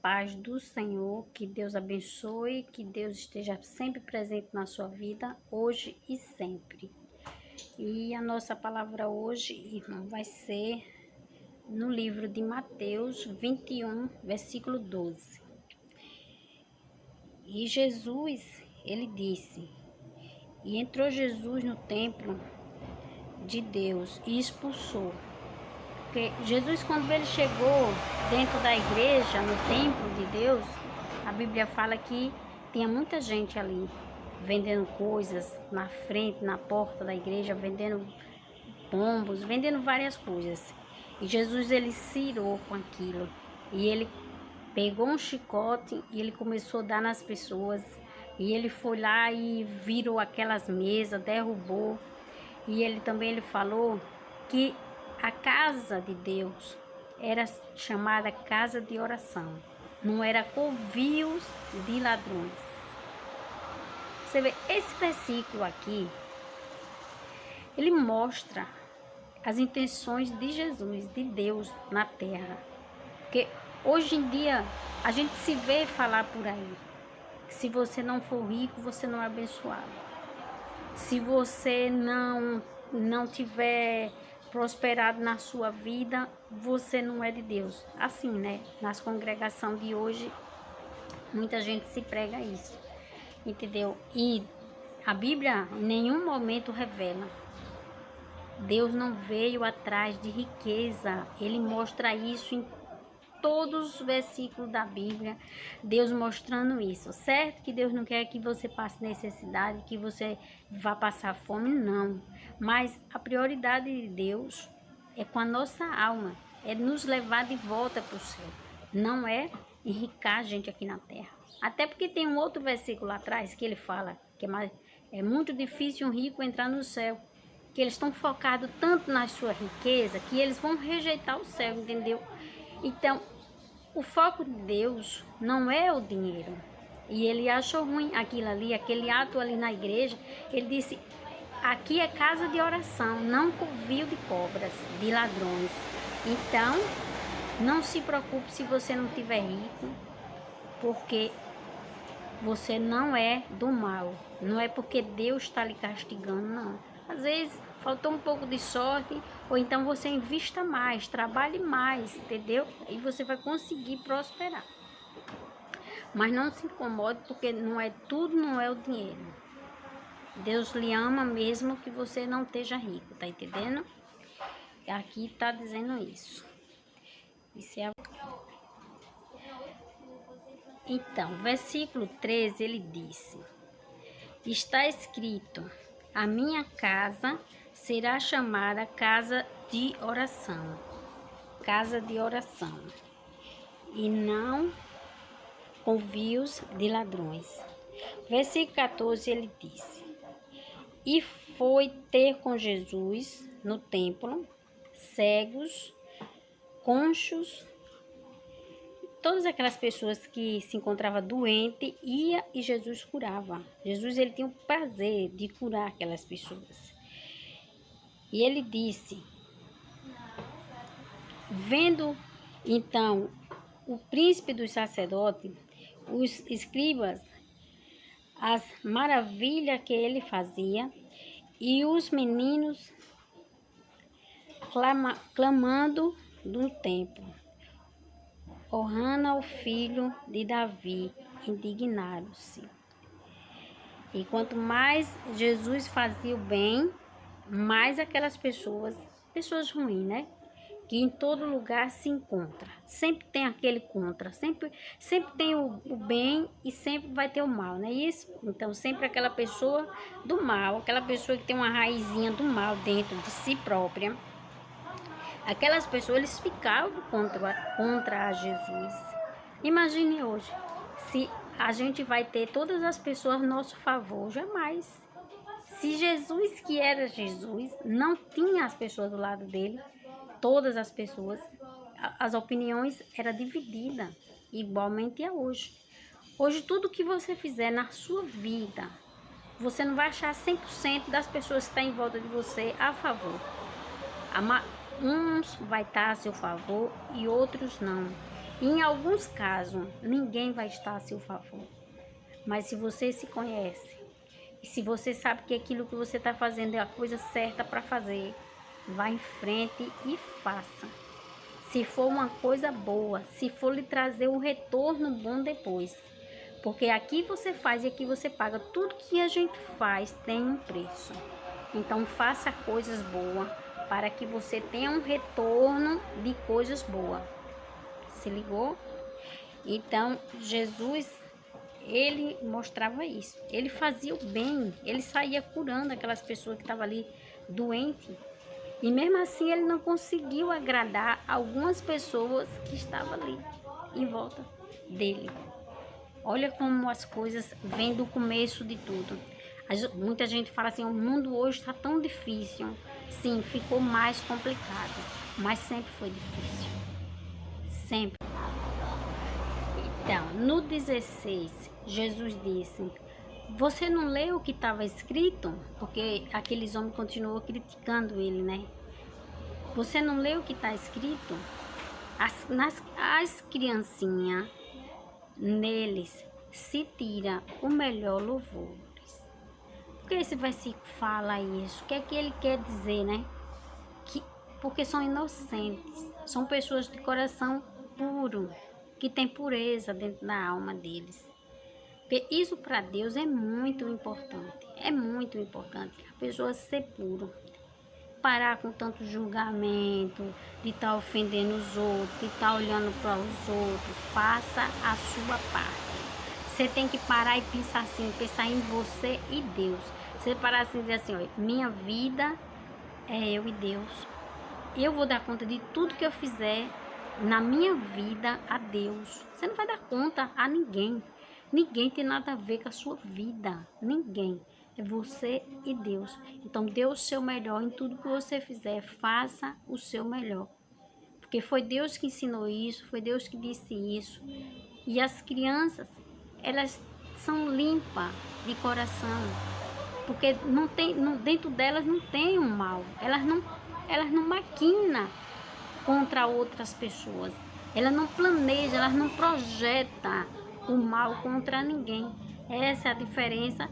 paz do Senhor, que Deus abençoe, que Deus esteja sempre presente na sua vida, hoje e sempre. E a nossa palavra hoje, irmão, vai ser no livro de Mateus 21, versículo 12. E Jesus, ele disse, e entrou Jesus no templo de Deus e expulsou. Porque Jesus, quando ele chegou dentro da igreja, no templo de Deus, a Bíblia fala que tinha muita gente ali, vendendo coisas na frente, na porta da igreja, vendendo pombos, vendendo várias coisas. E Jesus, ele se irou com aquilo. E ele pegou um chicote e ele começou a dar nas pessoas. E ele foi lá e virou aquelas mesas, derrubou. E ele também falou que a casa de Deus era chamada casa de oração, não era covios de ladrões. Você vê, esse versículo aqui, ele mostra as intenções de Jesus, de Deus na terra. Porque hoje em dia a gente se vê falar por aí que se você não for rico, você não é abençoado. Se você não tiver prosperado na sua vida, você não é de Deus. Assim, né? Nas congregações de hoje, muita gente se prega isso, entendeu? E a Bíblia em nenhum momento revela. Deus não veio atrás de riqueza. Ele mostra isso em todos os versículos da Bíblia, Deus mostrando isso. Certo que Deus não quer que você passe necessidade, que você vá passar fome, não. Mas a prioridade de Deus é com a nossa alma, é nos levar de volta para o céu. Não é enricar a gente aqui na terra. Até porque tem um outro versículo lá atrás que ele fala que é muito difícil um rico entrar no céu. Que eles estão focados tanto na sua riqueza que eles vão rejeitar o céu, entendeu? Então, o foco de Deus não é o dinheiro. E ele achou ruim aquilo ali, aquele ato ali na igreja. Ele disse, aqui é casa de oração, não covil de cobras, de ladrões. Então, não se preocupe se você não tiver rico, porque você não é do mal. Não é porque Deus está lhe castigando, não. Às vezes faltou um pouco de sorte, ou então você invista mais, trabalhe mais, entendeu? E você vai conseguir prosperar. Mas não se incomode, porque tudo não é o dinheiro. Deus lhe ama mesmo que você não esteja rico, tá entendendo? Aqui tá dizendo isso. Isso é... Então, versículo 13, ele disse, está escrito, a minha casa será chamada casa de oração, e não covios de ladrões. Versículo 14, ele disse, e foi ter com Jesus no templo, cegos, coxos, todas aquelas pessoas que se encontravam doentes, ia e Jesus curava. Jesus, ele tinha o prazer de curar aquelas pessoas. E ele disse, vendo então o príncipe dos sacerdotes, os escribas, as maravilhas que ele fazia, e os meninos clamando do templo, honrando ao filho de Davi, indignaram-se. E quanto mais Jesus fazia o bem, mais aquelas pessoas ruins, né? Que em todo lugar se encontra. Sempre tem aquele contra, sempre tem o bem e sempre vai ter o mal, não é isso? Então sempre aquela pessoa do mal, aquela pessoa que tem uma raizinha do mal dentro de si própria, aquelas pessoas, eles ficavam contra Jesus. Imagine hoje, se a gente vai ter todas as pessoas a nosso favor, jamais. Se Jesus, que era Jesus, não tinha as pessoas do lado dele, todas as pessoas, as opiniões eram divididas, igualmente é hoje. Hoje, tudo que você fizer na sua vida, você não vai achar 100% das pessoas que estão em volta de você a favor. Uns vai estar a seu favor e outros não. Em alguns casos, ninguém vai estar a seu favor. Mas se você se conhece, e se você sabe que aquilo que você está fazendo é a coisa certa para fazer, vá em frente e faça. Se for uma coisa boa, se for lhe trazer um retorno bom depois. Porque aqui você faz e aqui você paga. Tudo que a gente faz tem um preço. Então faça coisas boas para que você tenha um retorno de coisas boas. Se ligou? Então Jesus, ele mostrava isso. Ele fazia o bem, ele saía curando aquelas pessoas que estavam ali doentes. E mesmo assim ele não conseguiu agradar algumas pessoas que estavam ali em volta dele. Olha como as coisas vêm do começo de tudo. Muita gente fala assim, o mundo hoje está tão difícil. Sim, ficou mais complicado, mas sempre foi difícil. Sempre. Então, no 16, Jesus disse, você não leu o que estava escrito? Porque aqueles homens continuam criticando ele, né? Você não leu o que está escrito? As criancinhas, neles se tira o melhor louvor. Por que esse versículo fala isso? O que é que ele quer dizer, né? Porque são inocentes, são pessoas de coração puro, que tem pureza dentro da alma deles. Porque isso para Deus é muito importante. É muito importante a pessoa ser puro. Parar com tanto julgamento, de estar ofendendo os outros, de estar olhando para os outros. Faça a sua parte. Você tem que parar e pensar assim, pensar em você e Deus. Você parar assim e dizer assim, olha, minha vida é eu e Deus. Eu vou dar conta de tudo que eu fizer na minha vida a Deus. Você não vai dar conta a ninguém. Ninguém tem nada a ver com a sua vida. Ninguém. É você e Deus. Então, dê o seu melhor em tudo que você fizer. Faça o seu melhor. Porque foi Deus que ensinou isso, foi Deus que disse isso. E as crianças, elas são limpas de coração. Porque não tem, dentro delas não tem um mal. Elas não maquinam contra outras pessoas. Elas não planejam, elas não projetam o mal contra ninguém. Essa é a diferença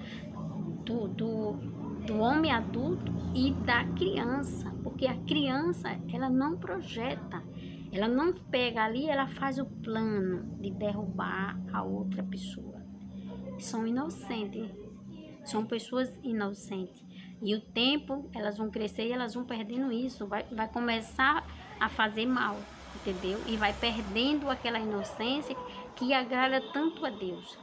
do homem adulto e da criança. Porque a criança, ela não projeta. Ela não pega ali, ela faz o plano de derrubar a outra pessoa. São inocentes. São pessoas inocentes. E o tempo, elas vão crescer e elas vão perdendo isso. Vai começar a fazer mal, entendeu? E vai perdendo aquela inocência que agrada tanto a Deus.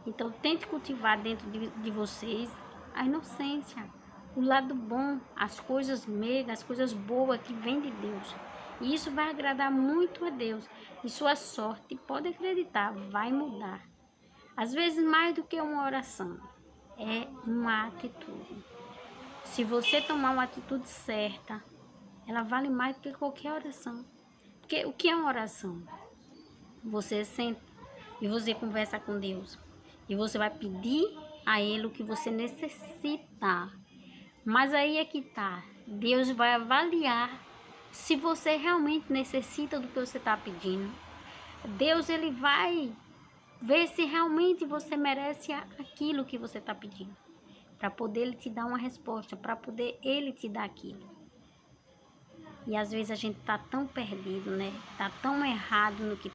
Então, tente cultivar dentro de vocês a inocência, o lado bom, as coisas meigas, as coisas boas que vêm de Deus. E isso vai agradar muito a Deus. E sua sorte, pode acreditar, vai mudar. Às vezes, mais do que uma oração, é uma atitude. Se você tomar uma atitude certa, ela vale mais do que qualquer oração. Porque o que é uma oração? Você senta e você conversa com Deus. E você vai pedir a Ele o que você necessita. Mas aí é que tá. Deus vai avaliar se você realmente necessita do que você está pedindo. Deus, ele vai ver se realmente você merece aquilo que você está pedindo. Para poder ele te dar uma resposta, para poder ele te dar aquilo. E às vezes a gente tá tão perdido, né? Tá tão errado no que